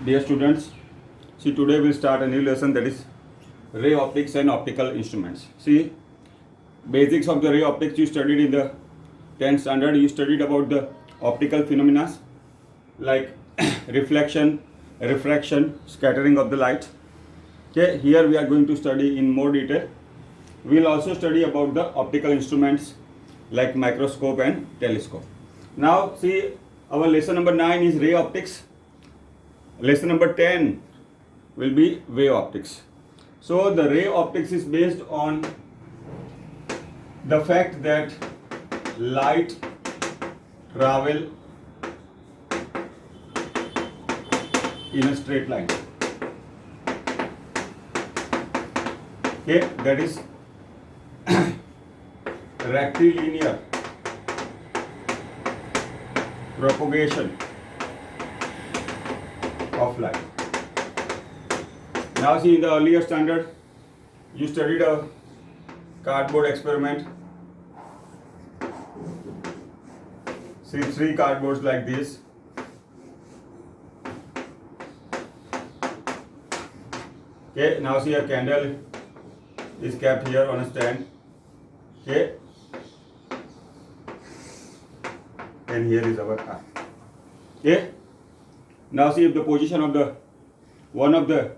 Dear students, see today we'll start a new lesson, that is ray optics and optical instruments. See, basics of the ray optics you studied in the 10th standard. You studied about the optical phenomena like reflection, refraction, scattering of the light. Okay, here we are going to study in more detail. We'll also study about the optical instruments like microscope and telescope. Now see, our lesson number 9 is ray optics. Lesson number 10 will be wave optics. So the ray optics is based on the fact that light travel in a straight line. Okay, that is rectilinear propagation of light. Now see, in the earlier standard you studied a cardboard experiment. See, 3 cardboards like this. Okay, now see, a candle is kept here on a stand. Okay, and here is our eye. Okay, now see, if the position of the one of the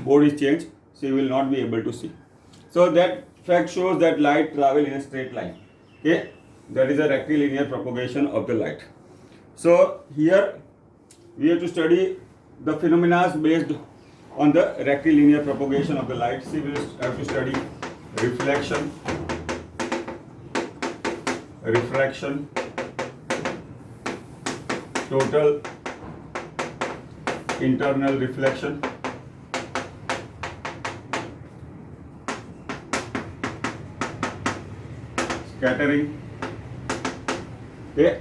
board is changed, so you will not be able to see. So that fact shows that light travel in a straight line. Okay, that is a rectilinear propagation of the light. So here we have to study the phenomena based on the rectilinear propagation of the light. See, we have to study reflection, refraction, total internal reflection, scattering, okay,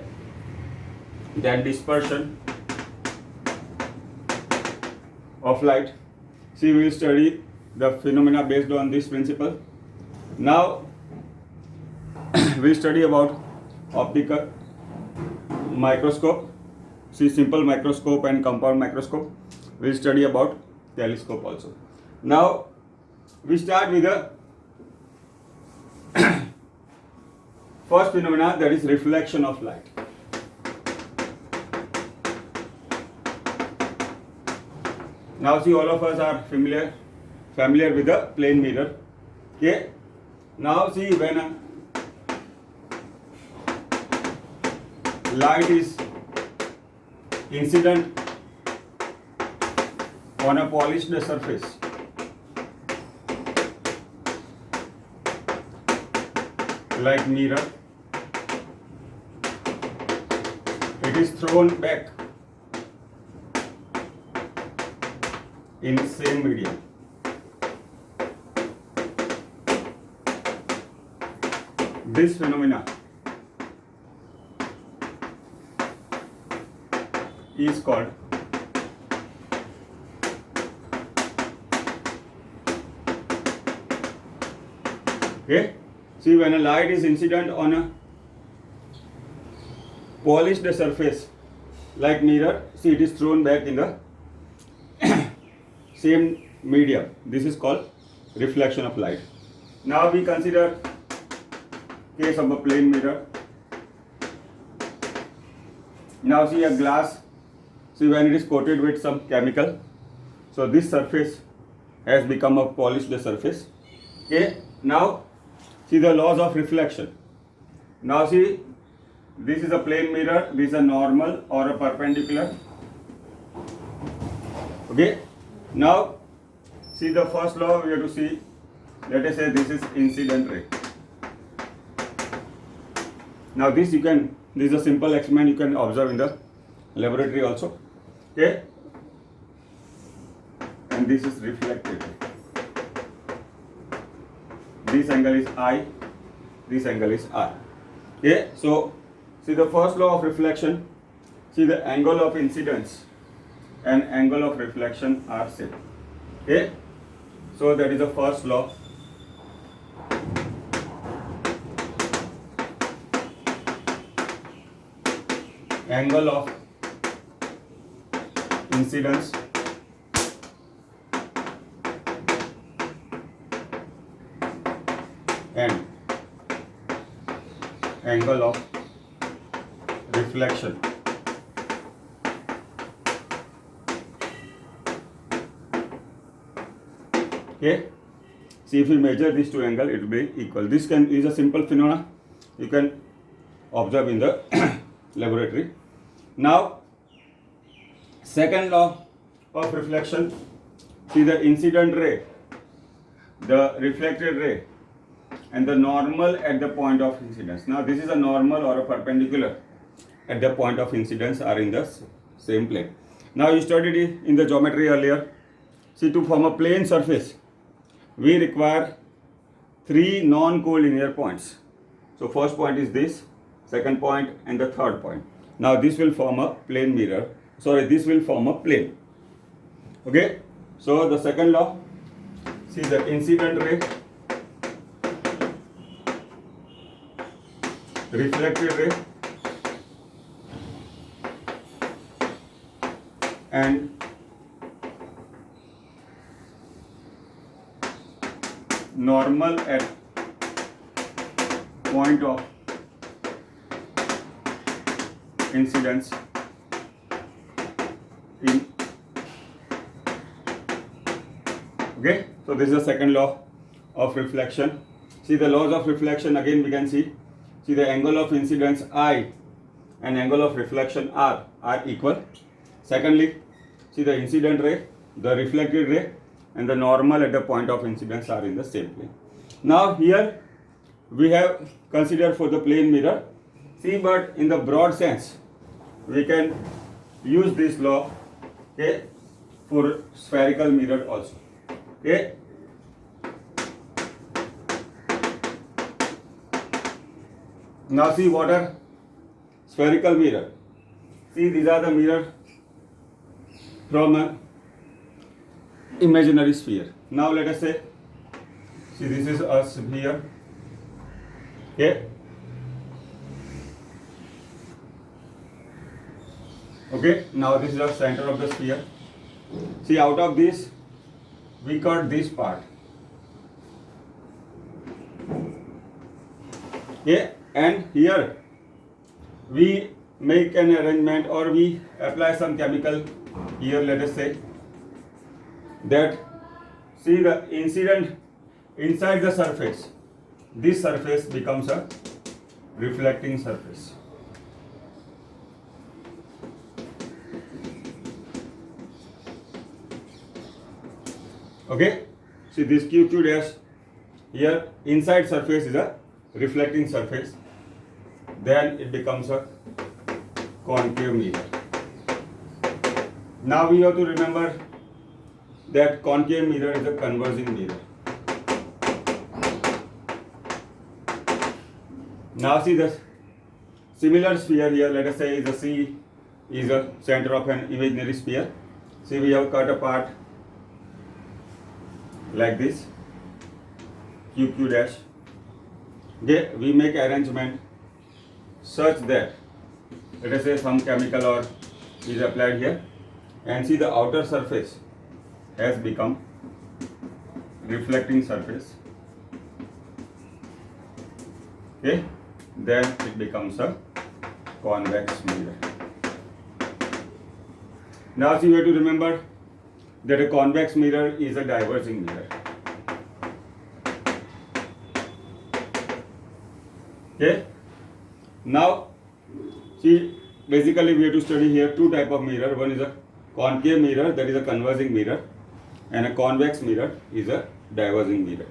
then dispersion of light. See, we will study the phenomena based on this principle. Now we will study about optical microscope. See, simple microscope and compound microscope. We will study about telescope also. Now we start with the first phenomena, that is reflection of light. Now see, all of us are familiar with the plane mirror. Okay. Now see, when a light is incident on a polished surface, like mirror, it is thrown back in same medium. This phenomena is called okay. See, when a light is incident on a polished surface like mirror, see, it is thrown back in the same medium. This is called reflection of light. Now we consider case of a plane mirror. Now see, a glass, see, when it is coated with some chemical, so this surface has become a polished surface. Okay, now see the laws of reflection. Now see, this is a plane mirror, this is a normal or a perpendicular. Okay, now see the first law we have to see. Let us say this is incident ray. Now this is a simple experiment you can observe in the laboratory also. Okay, and this is reflected. This angle is I, this angle is R. Okay, so see the first law of reflection. See, the angle of incidence and angle of reflection are same. Okay, so that is the first law. Angle of incidence and angle of reflection. Okay. See, if we measure these two angles, it will be equal. This is a simple phenomena you can observe in the laboratory. Now, second law of reflection. See, the incident ray, the reflected ray, and the normal at the point of incidence. Now, this is a normal or a perpendicular at the point of incidence are in the same plane. Now, you studied it in the geometry earlier. See, to form a plane surface, we require three non-collinear points. So first point is this, second point, and the third point. Now this will form a plane mirror. Sorry, this will form a plane. Okay. So the second law, see the incident ray, reflected ray, and normal at point of incidence in. Okay, so this is the second law of reflection. See the laws of reflection again we can see. See the angle of incidence I and angle of reflection R are equal. Secondly, see the incident ray, the reflected ray, and the normal at the point of incidence are in the same plane. Now here we have considered for the plane mirror. See, but in the broad sense, we can use this law, okay, for spherical mirror also. Okay. Now see what are spherical mirror. See, these are the mirror from a imaginary sphere. Now let us say, see this is a sphere. Okay. Okay. Now this is the center of the sphere. See, out of this we cut this part. Okay. And here we make an arrangement or we apply some chemical here. Let us say that, see the incident inside the surface, this surface becomes a reflecting surface. Okay, see this QQ dash here, inside surface is a reflecting surface, then it becomes a concave mirror. Now we have to remember that concave mirror is a converging mirror. Now see the similar sphere here, let us say is a C is a center of an imaginary sphere. See, we have cut a part like this, QQ dash. Okay, we make arrangement such that, let us say some chemical or is applied here, and see the outer surface has become reflecting surface. Okay, then it becomes a convex mirror. Now see, you have to remember that a convex mirror is a diverging mirror. Okay. Now see, basically we have to study here two type of mirror. One is a concave mirror, that is a converging mirror, and a convex mirror is a diverging mirror.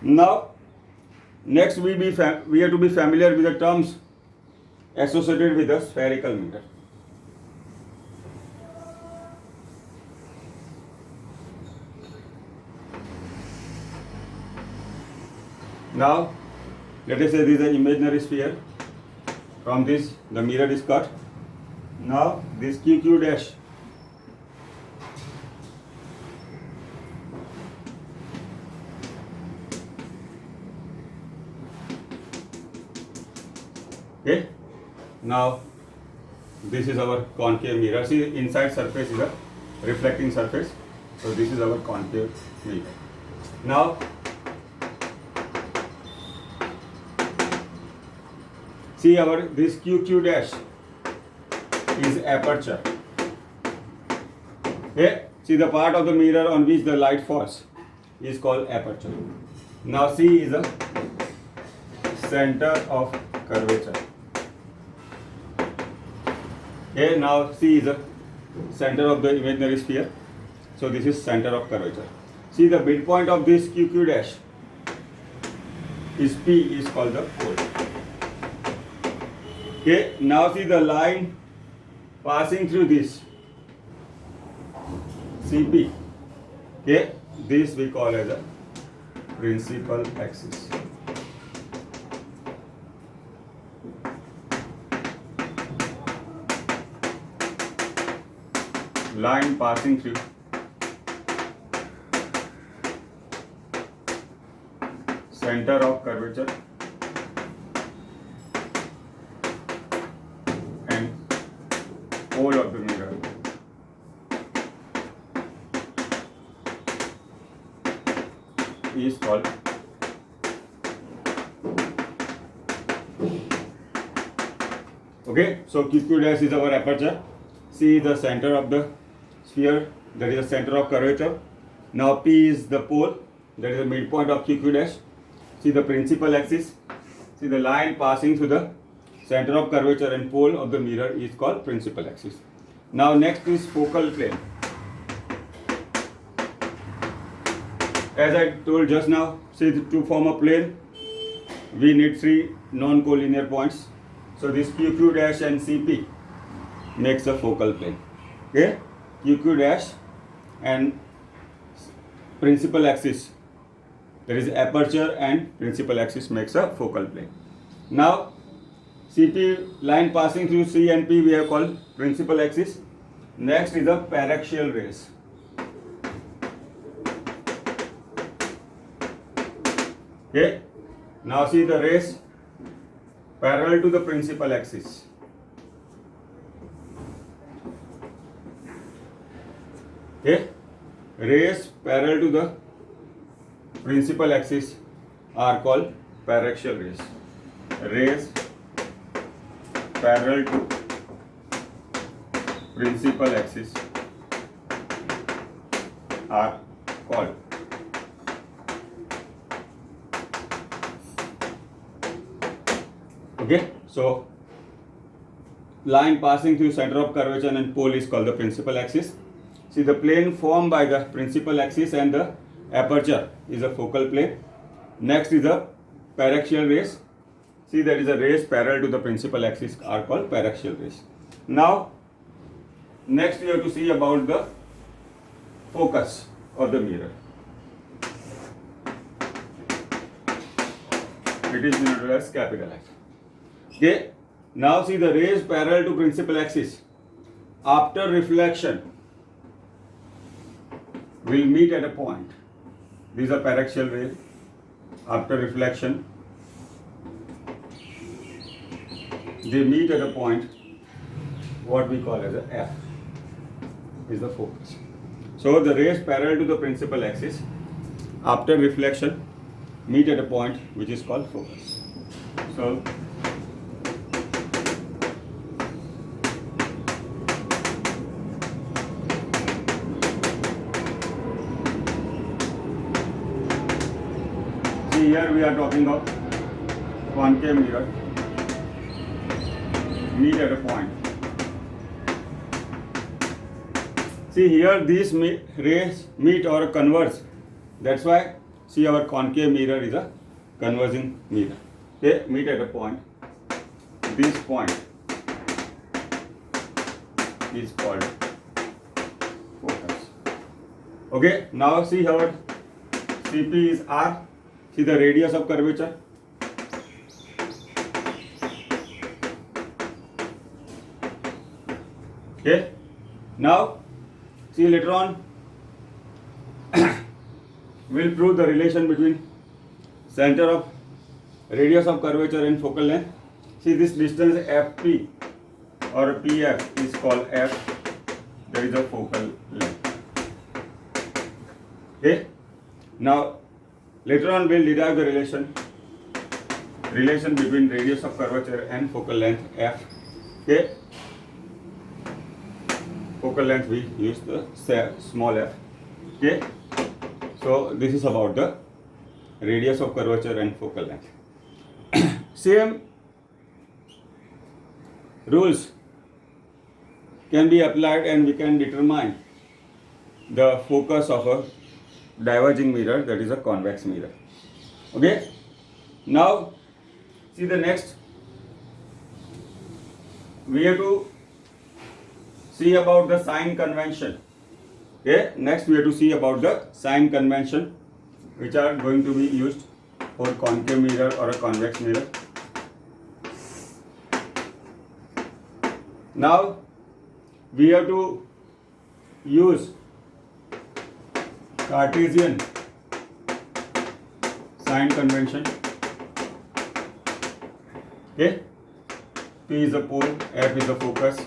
Now next we have to be familiar with the terms associated with a spherical mirror. Now let us say this is an imaginary sphere. From this the mirror is cut. Now this QQ dash okay. Now this is our concave mirror. See, inside surface is a reflecting surface. So this is our concave mirror. Now, see our this QQ dash is aperture. Okay, see the part of the mirror on which the light falls is called aperture. Now C is the center of curvature. Okay, now C is the center of the imaginary sphere. So this is center of curvature. See the midpoint of this QQ dash is P, is called the pole. Okay, now see the line passing through this CP. Okay, this we call as a principal axis. Line passing through center of curvature and pole of the mirror is called okay. So QQ dash is our aperture. C is the center of the sphere, that is the center of curvature. Now P is the pole, that is the midpoint of QQ dash. See the principal axis. See the line passing through the center of curvature and pole of the mirror is called principal axis. Now next is focal plane. As I told just now, see to form a plane, we need three non-collinear points. So this QQ dash and CP makes a focal plane. Okay, QQ dash and principal axis, there is aperture and principal axis makes a focal plane. Now CP line passing through C and P we have called principal axis. Next is the paraxial rays. Okay, now see the rays parallel to the principal axis. Okay, rays parallel to the principal axis are called paraxial rays. Rays parallel to principal axis are called okay. So line passing through center of curvature and pole is called the principal axis. See the plane formed by the principal axis and the aperture is a focal plane. Next is the paraxial rays. See that is a rays parallel to the principal axis are called paraxial rays. Now next we have to see about the focus of the mirror. It is known as capital F. Okay. Now see the rays parallel to principal axis after reflection will meet at a point. These are paraxial rays. After reflection, they meet at a point what we call as a F is the focus. So the rays parallel to the principal axis after reflection meet at a point which is called focus. So see here we are talking of concave mirror meet at a point. See here these rays meet or converge. That's why see our concave mirror is a converging mirror. Okay, meet at a point. This point is called focus. Okay, now see our CP is R. See the radius of curvature. Okay, now see later on we'll prove the relation between center of radius of curvature and focal length. See this distance FP or PF is called F. There is a focal length. Okay. Now later on we'll derive the relation between radius of curvature and focal length F. Okay. Focal length we use the small f. Okay. So this is about the radius of curvature and focal length. Same rules can be applied and we can determine the focus of a diverging mirror, that is a convex mirror. Okay. Now see the next, we have to see about the sign convention. Okay. Next we have to see about the sign convention which are going to be used for concave mirror or a convex mirror. Now we have to use Cartesian sign convention. Okay. P is the pole, F is the focus,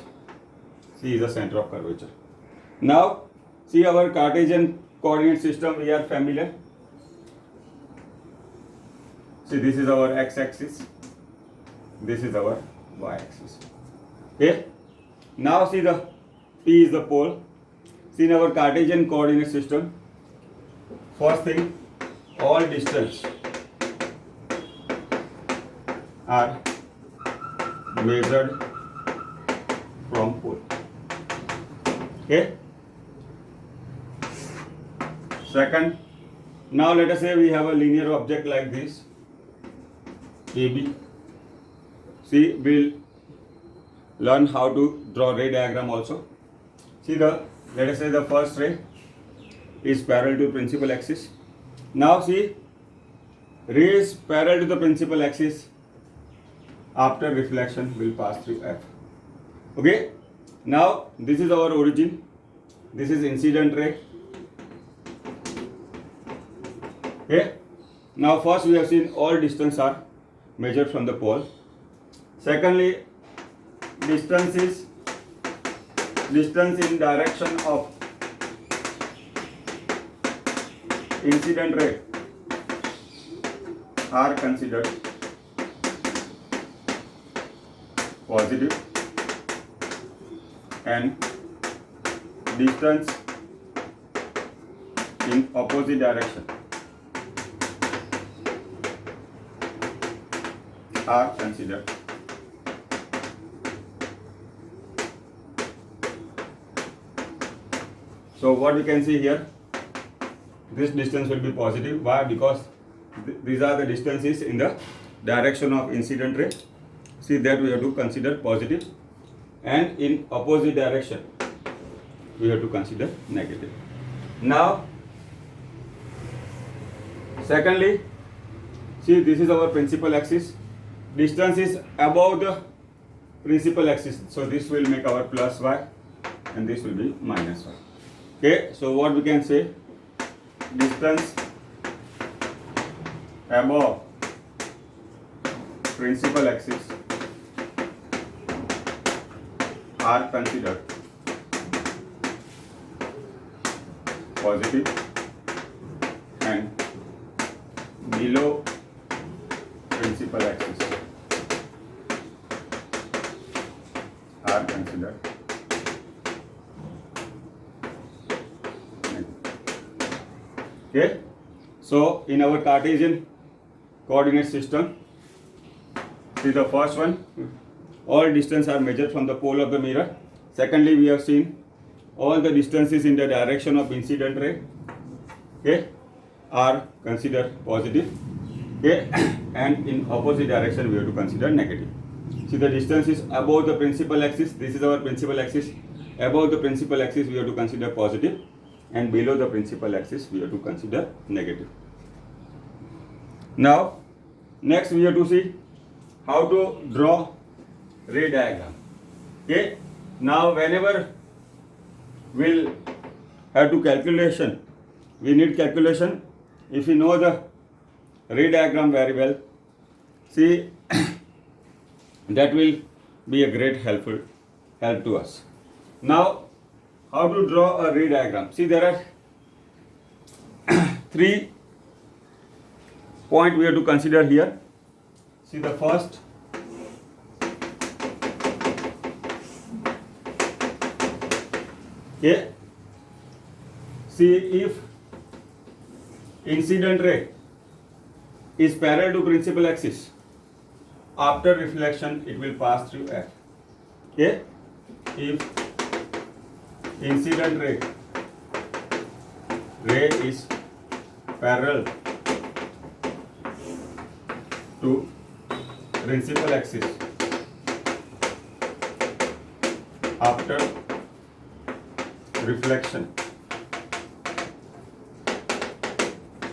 C is the center of curvature. Now see our Cartesian coordinate system, we are familiar. See, this is our x-axis, this is our y-axis. Okay. Now see the P is the pole. See in our Cartesian coordinate system, first thing, all distance are measured from pole. Okay. Second, now let us say we have a linear object like this, AB. See, we'll learn how to draw ray diagram also. See let us say the first ray is parallel to principal axis. Now see, rays parallel to the principal axis after reflection will pass through F. Okay. Now this is our origin, this is incident ray. Okay. Now first we have seen all distance are measured from the pole. Secondly, distance in direction of incident ray are considered positive, and distance in opposite direction are considered So what we can see here, this distance will be positive. Why? Because these are the distances in the direction of incident ray. See, that we have to consider positive, and in opposite direction we have to consider negative. Now secondly, see, this is our principal axis. Distance is above the principal axis, so this will make our plus y and this will be minus y. Okay, so what we can say, distance above principal axis are considered positive, and below principal axis are considered negative. Okay, so in our Cartesian coordinate system, see the first one, all distance are measured from the pole of the mirror. Secondly, we have seen all the distances in the direction of incident ray, okay, are considered positive, okay, and in opposite direction we have to consider negative. See, the distance is above the principal axis. This is our principal axis. Above the principal axis we have to consider positive, and below the principal axis we have to consider negative. Now next we have to see how to draw ray diagram. Okay, now whenever we'll have to calculation, we need calculation. If we know the ray diagram very well, see, that will be a great helpful help to us. Now, how to draw a ray diagram? See, there are 3 points we have to consider here. See, the first, okay. See, if incident ray is parallel to principal axis, after reflection it will pass through F. Okay, if incident ray is parallel to principal axis, after reflection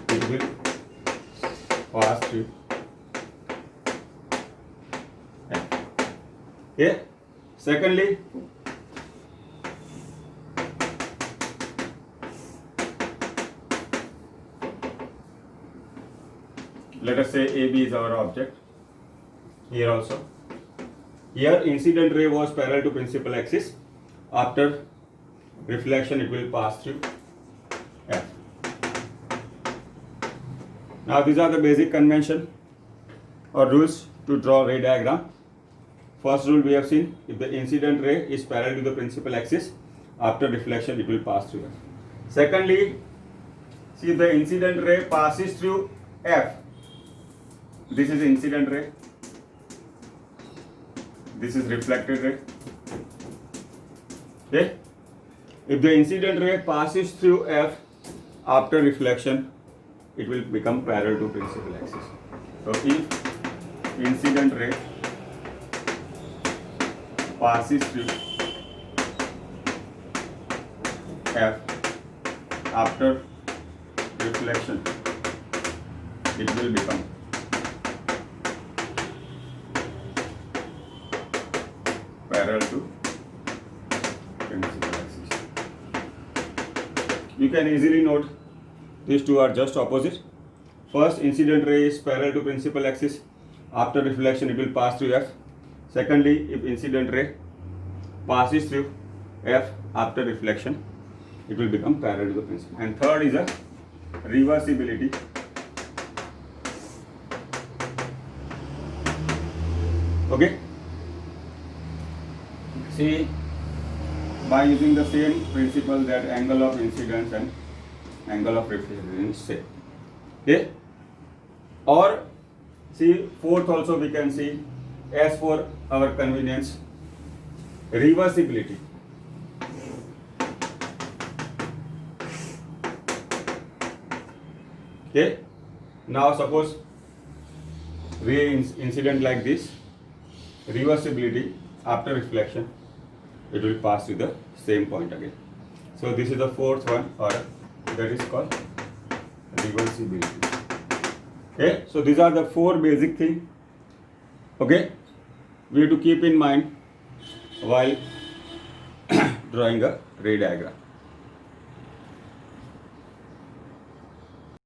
it will pass through F. Okay. Secondly, let us say AB is our object. Here also, here incident ray was parallel to principal axis. After reflection it will pass through F. Now these are the basic convention or rules to draw ray diagram. First rule we have seen, if the incident ray is parallel to the principal axis, after reflection it will pass through F. Secondly, see, the incident ray passes through F. This is incident ray, this is reflected ray. Okay, if the incident ray passes through F after reflection, it will become parallel to principal axis. So if incident ray passes through F after reflection, it will become parallel to principal axis. You can easily note these two are just opposite. First, incident ray is parallel to principal axis. After reflection, it will pass through F. Secondly, if incident ray passes through F after reflection, it will become parallel to the principal. And third is a reversibility. Okay. See, by using the same principle that angle of incidence and angle of reflection is same. Okay. Or see, fourth also we can see, as for our convenience, reversibility. Okay. Now suppose ray incident like this, reversibility, after reflection it will pass to the same point again. So this is the fourth one, or that is called reversibility. Okay, so these are the 4 basic things. Okay, we have to keep in mind while drawing a ray diagram.